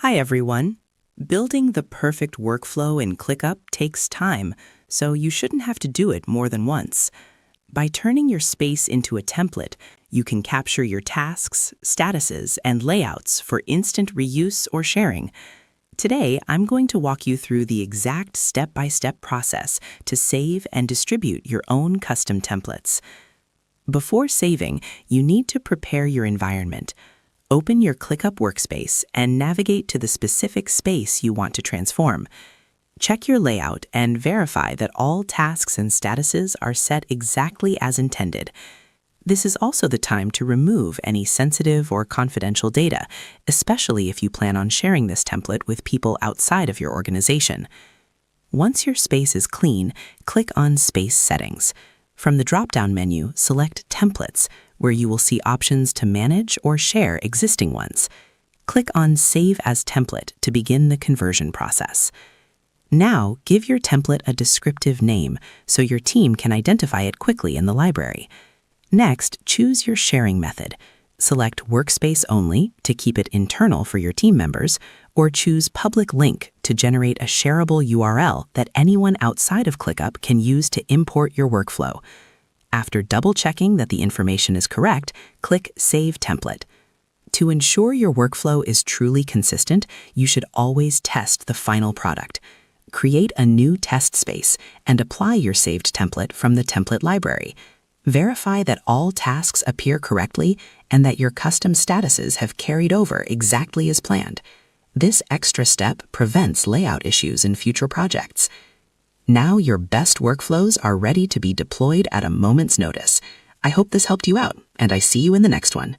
Hi everyone. Building the perfect workflow in ClickUp takes time, so you shouldn't have to do it more than once. By turning your space into a template, you can capture your tasks, statuses, and layouts for instant reuse or sharing. Today, I'm going to walk you through the exact step-by-step process to save and distribute your own custom templates. Before saving, you need to prepare your environment. Open your ClickUp workspace and navigate to the specific space you want to transform. Check your layout and verify that all tasks and statuses are set exactly as intended. This is also the time to remove any sensitive or confidential data, especially if you plan on sharing this template with people outside of your organization. Once your space is clean, click on Space Settings. From the drop-down menu, select Templates, where you will see options to manage or share existing ones. Click on Save as Template to begin the conversion process. Now, give your template a descriptive name so your team can identify it quickly in the library. Next, choose your sharing method. Select Workspace Only to keep it internal for your team members, or choose Public Link to generate a shareable URL that anyone outside of ClickUp can use to import your workflow. After double-checking that the information is correct, click Save Template. To ensure your workflow is truly consistent, you should always test the final product. Create a new test space and apply your saved template from the template library. Verify that all tasks appear correctly and that your custom statuses have carried over exactly as planned. This extra step prevents layout issues in future projects. Now your best workflows are ready to be deployed at a moment's notice. I hope this helped you out, and I see you in the next one.